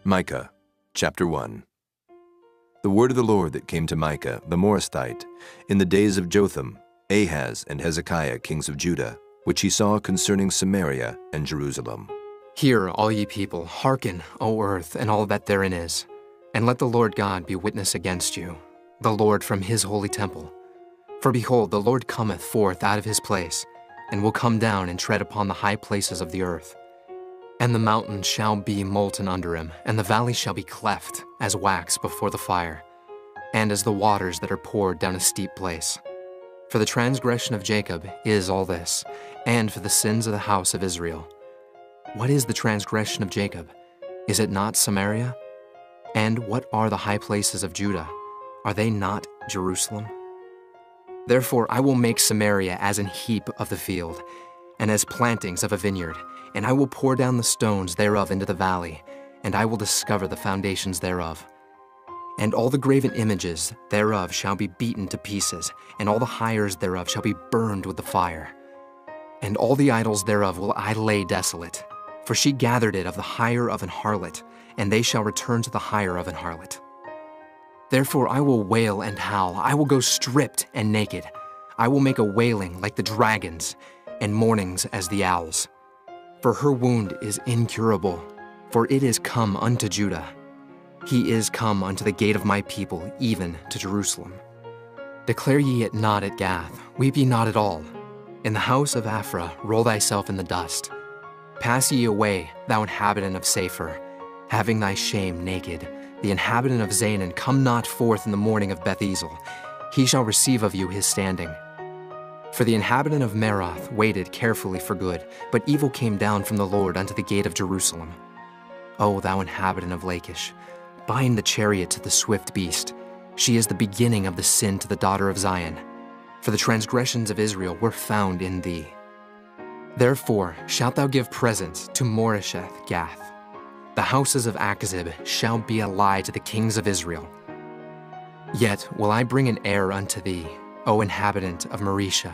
Micah, chapter 1. The word of the Lord that came to Micah, the Morasthite, in the days of Jotham, Ahaz, and Hezekiah, kings of Judah, which he saw concerning Samaria and Jerusalem. Hear, all ye people, hearken, O earth, and all that therein is, and let the Lord God be witness against you, the Lord from his holy temple. For behold, the Lord cometh forth out of his place, and will come down and tread upon the high places of the earth. And the mountains shall be molten under him, and the valleys shall be cleft as wax before the fire, and as the waters that are poured down a steep place. For the transgression of Jacob is all this, and for the sins of the house of Israel. What is the transgression of Jacob? Is it not Samaria? And what are the high places of Judah? Are they not Jerusalem? Therefore I will make Samaria as an heap of the field, and as plantings of a vineyard, and I will pour down the stones thereof into the valley, and I will discover the foundations thereof. And all the graven images thereof shall be beaten to pieces, and all the hires thereof shall be burned with the fire. And all the idols thereof will I lay desolate, for she gathered it of the hire of an harlot, and they shall return to the hire of an harlot. Therefore I will wail and howl, I will go stripped and naked. I will make a wailing like the dragons, and mournings as the owls. For her wound is incurable, for it is come unto Judah. He is come unto the gate of my people, even to Jerusalem. Declare ye it not at Gath, weep ye not at all. In the house of Aphrah roll thyself in the dust. Pass ye away, thou inhabitant of Sapher, having thy shame naked. The inhabitant of Zanan, come not forth in the morning of Beth-ezel. He shall receive of you his standing. For the inhabitant of Meroth waited carefully for good, but evil came down from the Lord unto the gate of Jerusalem. O thou inhabitant of Lachish, bind the chariot to the swift beast. She is the beginning of the sin to the daughter of Zion. For the transgressions of Israel were found in thee. Therefore shalt thou give presents to Moresheth Gath. The houses of Achzib shall be a lie to the kings of Israel. Yet will I bring an heir unto thee, O inhabitant of Maresha.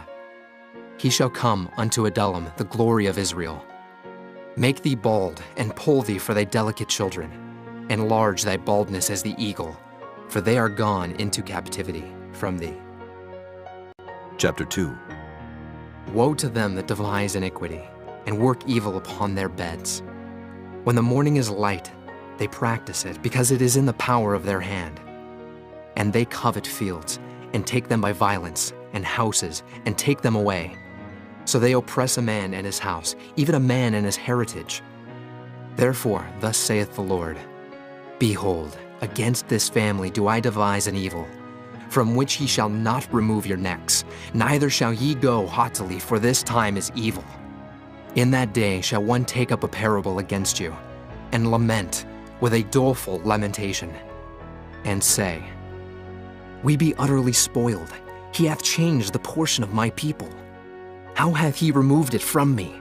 He shall come unto Adullam, the glory of Israel. Make thee bald, and poll thee for thy delicate children. Enlarge thy baldness as the eagle, for they are gone into captivity from thee. Chapter 2. Woe to them that devise iniquity, and work evil upon their beds. When the morning is light, they practice it, because it is in the power of their hand. And they covet fields, and take them by violence, and houses, and take them away. So they oppress a man and his house, even a man and his heritage. Therefore, thus saith the Lord, Behold, against this family do I devise an evil, from which ye shall not remove your necks, neither shall ye go haughtily, for this time is evil. In that day shall one take up a parable against you, and lament with a doleful lamentation, and say, We be utterly spoiled. He hath changed the portion of my people. How hath he removed it from me?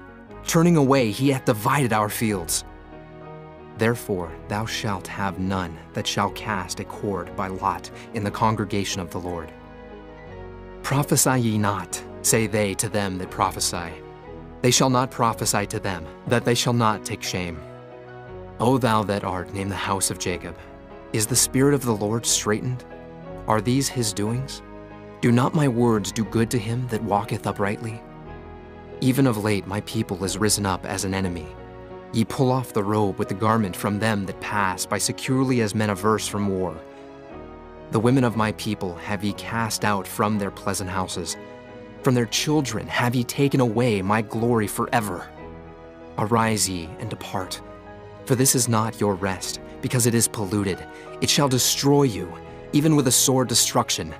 Turning away, he hath divided our fields. Therefore thou shalt have none that shall cast a cord by lot in the congregation of the Lord. Prophesy ye not, say they to them that prophesy. They shall not prophesy to them, that they shall not take shame. O thou that art named the house of Jacob, is the spirit of the Lord straitened? Are these his doings? Do not my words do good to him that walketh uprightly? Even of late my people is risen up as an enemy. Ye pull off the robe with the garment from them that pass by securely as men averse from war. The women of my people have ye cast out from their pleasant houses. From their children have ye taken away my glory forever. Arise ye and depart, for this is not your rest, because it is polluted. It shall destroy you, even with a sore destruction.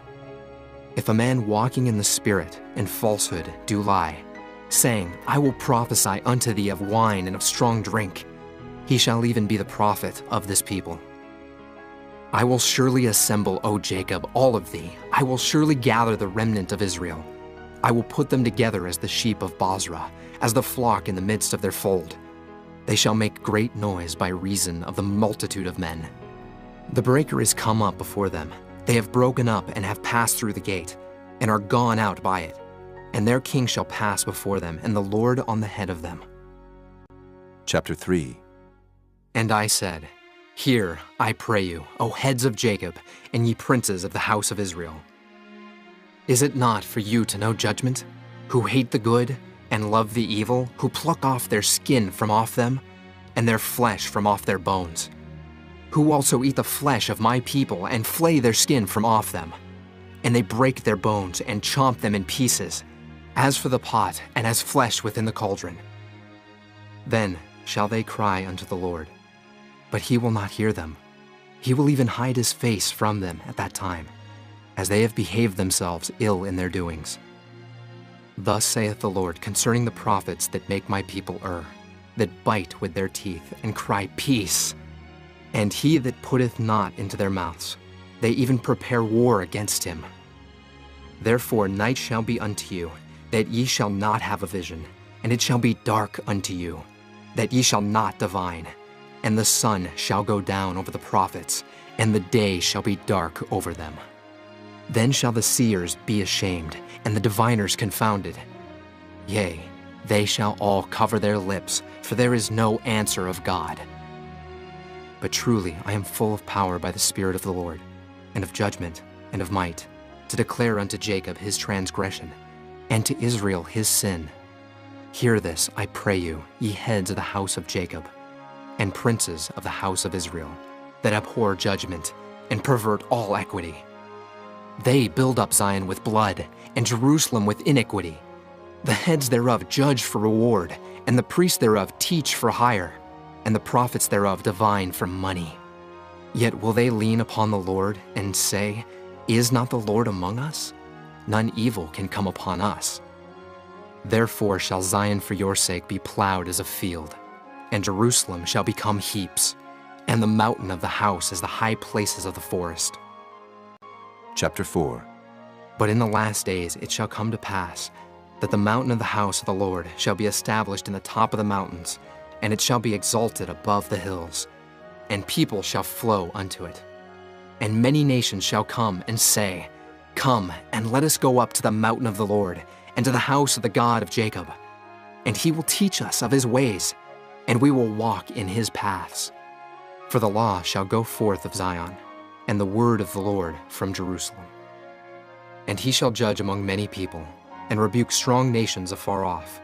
If a man walking in the Spirit and falsehood do lie, saying, I will prophesy unto thee of wine and of strong drink, he shall even be the prophet of this people. I will surely assemble, O Jacob, all of thee. I will surely gather the remnant of Israel. I will put them together as the sheep of Bozrah, as the flock in the midst of their fold. They shall make great noise by reason of the multitude of men. The breaker is come up before them. They have broken up and have passed through the gate, and are gone out by it. And their king shall pass before them, and the Lord on the head of them. Chapter 3. And I said, Hear, I pray you, O heads of Jacob, and ye princes of the house of Israel. Is it not for you to know judgment, who hate the good and love the evil, who pluck off their skin from off them, and their flesh from off their bones, who also eat the flesh of my people and flay their skin from off them, and they break their bones and chomp them in pieces, as for the pot and as flesh within the cauldron? Then shall they cry unto the Lord, but he will not hear them. He will even hide his face from them at that time, as they have behaved themselves ill in their doings. Thus saith the Lord concerning the prophets that make my people err, that bite with their teeth and cry, Peace! And he that putteth not into their mouths, they even prepare war against him. Therefore night shall be unto you, that ye shall not have a vision, and it shall be dark unto you, that ye shall not divine. And the sun shall go down over the prophets, and the day shall be dark over them. Then shall the seers be ashamed, and the diviners confounded. Yea, they shall all cover their lips, for there is no answer of God. But truly I am full of power by the Spirit of the Lord, and of judgment, and of might, to declare unto Jacob his transgression, and to Israel his sin. Hear this, I pray you, ye heads of the house of Jacob, and princes of the house of Israel, that abhor judgment, and pervert all equity. They build up Zion with blood, and Jerusalem with iniquity. The heads thereof judge for reward, and the priests thereof teach for hire, and the prophets thereof divine for money. Yet will they lean upon the Lord, and say, Is not the Lord among us? None evil can come upon us. Therefore shall Zion for your sake be plowed as a field, and Jerusalem shall become heaps, and the mountain of the house as the high places of the forest. Chapter 4. But in the last days it shall come to pass that the mountain of the house of the Lord shall be established in the top of the mountains, and it shall be exalted above the hills, and people shall flow unto it. And many nations shall come and say, Come, and let us go up to the mountain of the Lord, and to the house of the God of Jacob. And he will teach us of his ways, and we will walk in his paths. For the law shall go forth of Zion, and the word of the Lord from Jerusalem. And he shall judge among many people, and rebuke strong nations afar off.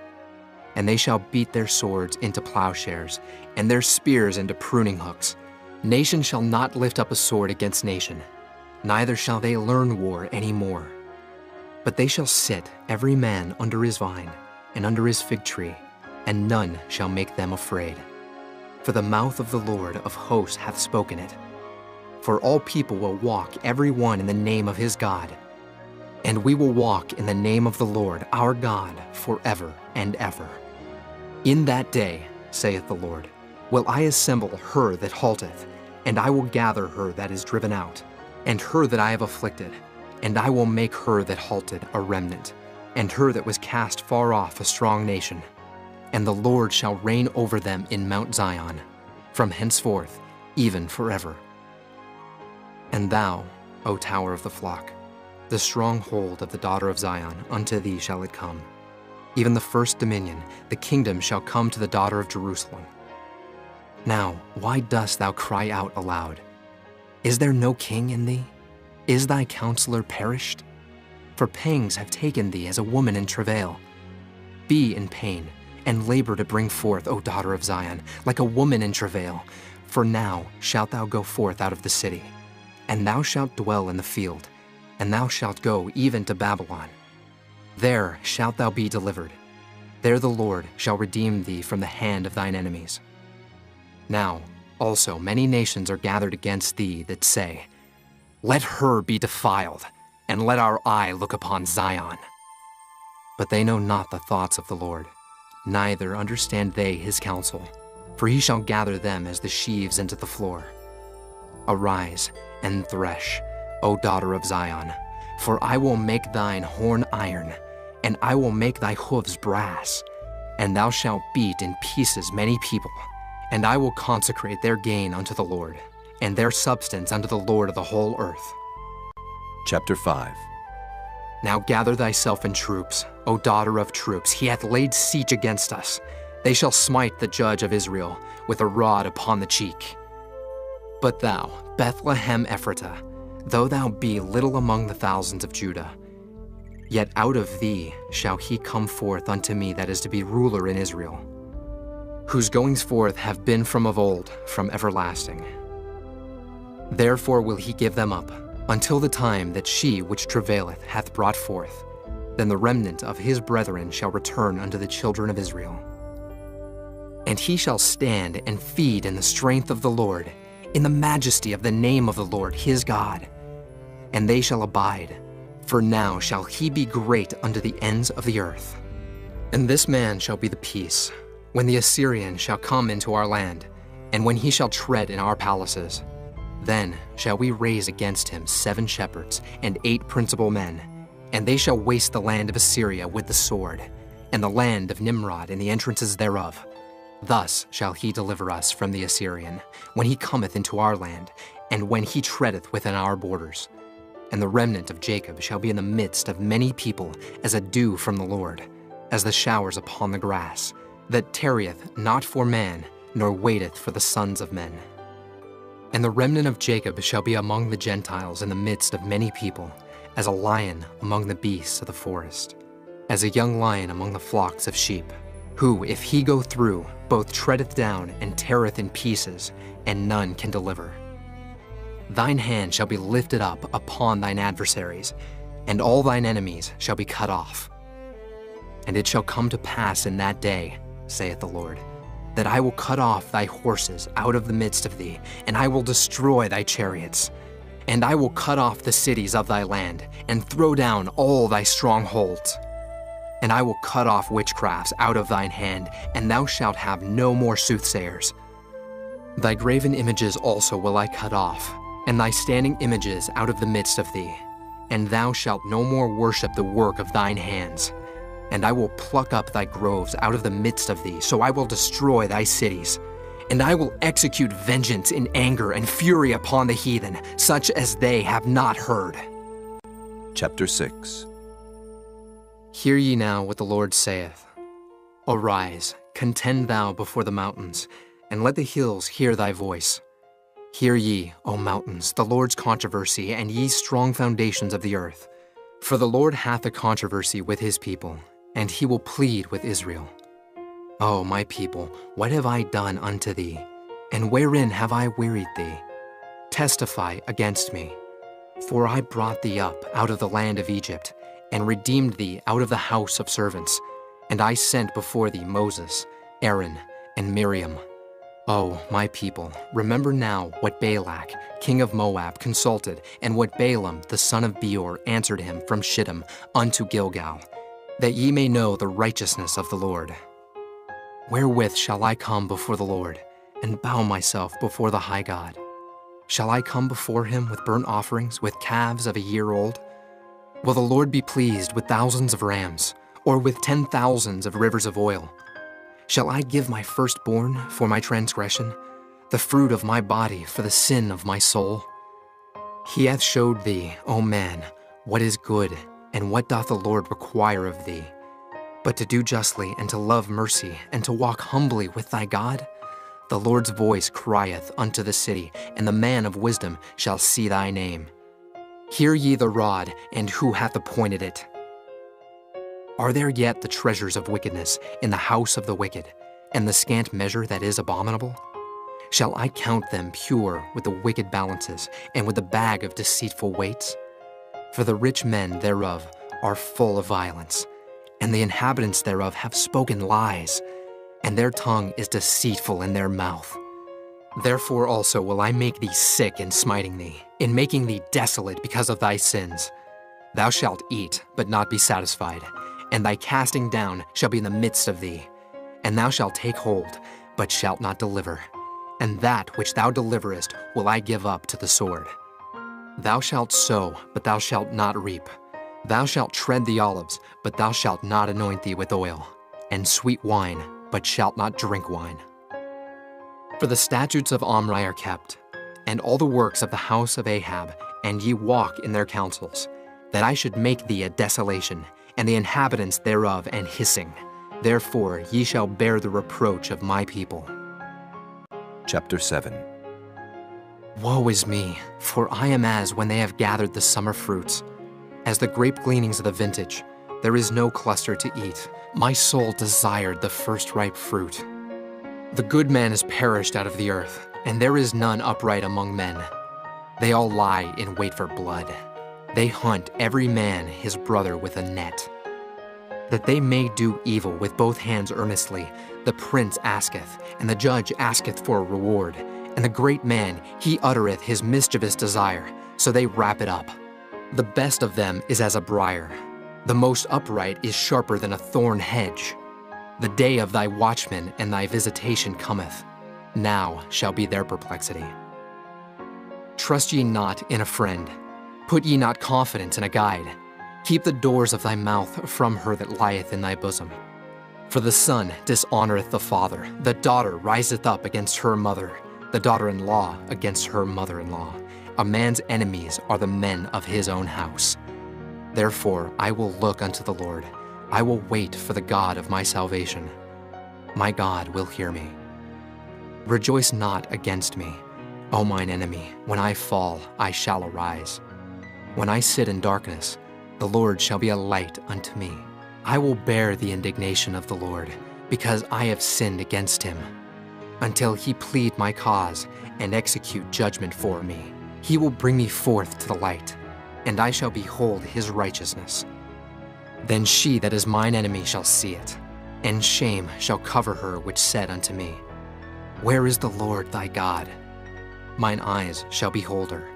And they shall beat their swords into plowshares, and their spears into pruning hooks. Nation shall not lift up a sword against nation, neither shall they learn war any more. But they shall sit, every man under his vine, and under his fig tree, and none shall make them afraid. For the mouth of the Lord of hosts hath spoken it. For all people will walk every one in the name of his God, and we will walk in the name of the Lord our God forever and ever. In that day, saith the Lord, will I assemble her that halteth, and I will gather her that is driven out, and her that I have afflicted, and I will make her that halted a remnant, and her that was cast far off a strong nation. And the Lord shall reign over them in Mount Zion, from henceforth, even forever. And thou, O tower of the flock, the stronghold of the daughter of Zion, unto thee shall it come. Even the first dominion, the kingdom shall come to the daughter of Jerusalem. Now, why dost thou cry out aloud? Is there no king in thee? Is thy counselor perished? For pangs have taken thee as a woman in travail. Be in pain, and labor to bring forth, O daughter of Zion, like a woman in travail. For now shalt thou go forth out of the city, and thou shalt dwell in the field, and thou shalt go even to Babylon. There shalt thou be delivered. There the Lord shall redeem thee from the hand of thine enemies. Now also many nations are gathered against thee that say, Let her be defiled, and let our eye look upon Zion. But they know not the thoughts of the Lord, neither understand they his counsel, for he shall gather them as the sheaves into the floor. Arise and thresh, O daughter of Zion, for I will make thine horn iron, and I will make thy hoofs brass, and thou shalt beat in pieces many people, and I will consecrate their gain unto the Lord, and their substance unto the Lord of the whole earth. Chapter 5. Now gather thyself in troops, O daughter of troops. He hath laid siege against us. They shall smite the judge of Israel with a rod upon the cheek. But thou, Bethlehem Ephratah, though thou be little among the thousands of Judah, yet out of thee shall he come forth unto me that is to be ruler in Israel, whose goings forth have been from of old, from everlasting. Therefore will he give them up, until the time that she which travaileth hath brought forth. Then the remnant of his brethren shall return unto the children of Israel. And he shall stand and feed in the strength of the Lord, in the majesty of the name of the Lord his God. And they shall abide, for now shall he be great unto the ends of the earth. And this man shall be the peace, when the Assyrian shall come into our land, and when he shall tread in our palaces. Then shall we raise against him 7 shepherds and 8 principal men, and they shall waste the land of Assyria with the sword, and the land of Nimrod and the entrances thereof. Thus shall he deliver us from the Assyrian, when he cometh into our land, and when he treadeth within our borders. And the remnant of Jacob shall be in the midst of many people, as a dew from the Lord, as the showers upon the grass, that tarrieth not for man, nor waiteth for the sons of men. And the remnant of Jacob shall be among the Gentiles in the midst of many people, as a lion among the beasts of the forest, as a young lion among the flocks of sheep, who, if he go through, both treadeth down and teareth in pieces, and none can deliver. Thine hand shall be lifted up upon thine adversaries, and all thine enemies shall be cut off. And it shall come to pass in that day, saith the Lord, that I will cut off thy horses out of the midst of thee, and I will destroy thy chariots. And I will cut off the cities of thy land, and throw down all thy strongholds. And I will cut off witchcrafts out of thine hand, and thou shalt have no more soothsayers. Thy graven images also will I cut off, and thy standing images out of the midst of thee. And thou shalt no more worship the work of thine hands. And I will pluck up thy groves out of the midst of thee, so I will destroy thy cities. And I will execute vengeance in anger and fury upon the heathen, such as they have not heard. Chapter 6. Hear ye now what the Lord saith. Arise, contend thou before the mountains, and let the hills hear thy voice. Hear ye, O mountains, the Lord's controversy, and ye strong foundations of the earth. For the Lord hath a controversy with his people, and he will plead with Israel. O my people, what have I done unto thee? And wherein have I wearied thee? Testify against me. For I brought thee up out of the land of Egypt, and redeemed thee out of the house of servants. And I sent before thee Moses, Aaron, and Miriam. O my people, remember now what Balak, king of Moab, consulted, and what Balaam, the son of Beor, answered him from Shittim unto Gilgal, that ye may know the righteousness of the Lord. Wherewith shall I come before the Lord, and bow myself before the high God? Shall I come before him with burnt offerings, with calves of a year old? Will the Lord be pleased with thousands of rams, or with 10,000s of rivers of oil? Shall I give my firstborn for my transgression, the fruit of my body for the sin of my soul? He hath showed thee, O man, what is good, and what doth the Lord require of thee, but to do justly, and to love mercy, and to walk humbly with thy God? The Lord's voice crieth unto the city, and the man of wisdom shall see thy name. Hear ye the rod, and who hath appointed it? Are there yet the treasures of wickedness in the house of the wicked, and the scant measure that is abominable? Shall I count them pure with the wicked balances, and with the bag of deceitful weights? For the rich men thereof are full of violence, and the inhabitants thereof have spoken lies, and their tongue is deceitful in their mouth. Therefore also will I make thee sick in smiting thee, in making thee desolate because of thy sins. Thou shalt eat, but not be satisfied, and thy casting down shall be in the midst of thee. And thou shalt take hold, but shalt not deliver. And that which thou deliverest will I give up to the sword. Thou shalt sow, but thou shalt not reap. Thou shalt tread the olives, but thou shalt not anoint thee with oil, and sweet wine, but shalt not drink wine. For the statutes of Omri are kept, and all the works of the house of Ahab, and ye walk in their counsels, that I should make thee a desolation, and the inhabitants thereof an hissing. Therefore ye shall bear the reproach of my people. Chapter 7. Woe is me, for I am as when they have gathered the summer fruits. As the grape gleanings of the vintage, there is no cluster to eat. My soul desired the first ripe fruit. The good man is perished out of the earth, and there is none upright among men. They all lie in wait for blood. They hunt every man his brother with a net. That they may do evil with both hands earnestly, the prince asketh, and the judge asketh for a reward. And the great man, he uttereth his mischievous desire, so they wrap it up. The best of them is as a briar. The most upright is sharper than a thorn hedge. The day of thy watchman and thy visitation cometh. Now shall be their perplexity. Trust ye not in a friend. Put ye not confidence in a guide. Keep the doors of thy mouth from her that lieth in thy bosom. For the son dishonoreth the father, the daughter riseth up against her mother, the daughter-in-law against her mother-in-law. A man's enemies are the men of his own house. Therefore I will look unto the Lord. I will wait for the God of my salvation. My God will hear me. Rejoice not against me, O mine enemy. When I fall, I shall arise. When I sit in darkness, the Lord shall be a light unto me. I will bear the indignation of the Lord, because I have sinned against him. Until he plead my cause and execute judgment for me, he will bring me forth to the light, and I shall behold his righteousness. Then she that is mine enemy shall see it, and shame shall cover her which said unto me, Where is the Lord thy God? Mine eyes shall behold her.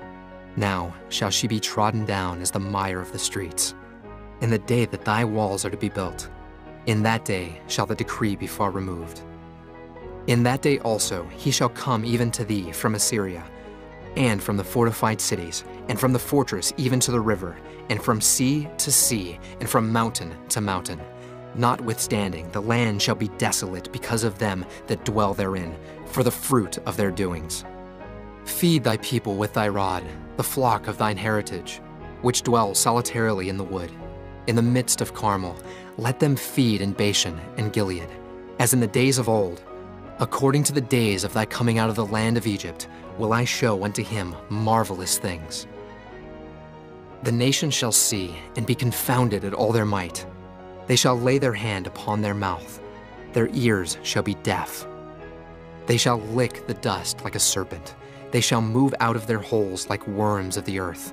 Now shall she be trodden down as the mire of the streets. In the day that thy walls are to be built, in that day shall the decree be far removed. In that day also he shall come even to thee from Assyria, and from the fortified cities, and from the fortress even to the river, and from sea to sea, and from mountain to mountain. Notwithstanding, the land shall be desolate because of them that dwell therein, for the fruit of their doings. Feed thy people with thy rod, the flock of thine heritage, which dwell solitarily in the wood. In the midst of Carmel, let them feed in Bashan and Gilead, as in the days of old. According to the days of thy coming out of the land of Egypt, will I show unto him marvelous things. The nations shall see and be confounded at all their might. They shall lay their hand upon their mouth. Their ears shall be deaf. They shall lick the dust like a serpent. They shall move out of their holes like worms of the earth.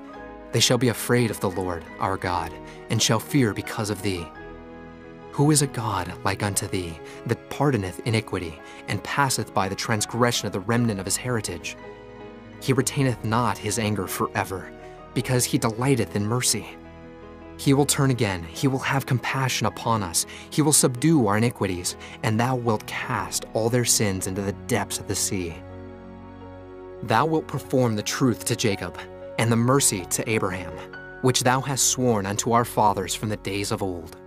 They shall be afraid of the Lord our God, and shall fear because of thee. Who is a God like unto thee, that pardoneth iniquity, and passeth by the transgression of the remnant of his heritage? He retaineth not his anger forever, because he delighteth in mercy. He will turn again, he will have compassion upon us, he will subdue our iniquities, and thou wilt cast all their sins into the depths of the sea. Thou wilt perform the truth to Jacob, and the mercy to Abraham, which thou hast sworn unto our fathers from the days of old.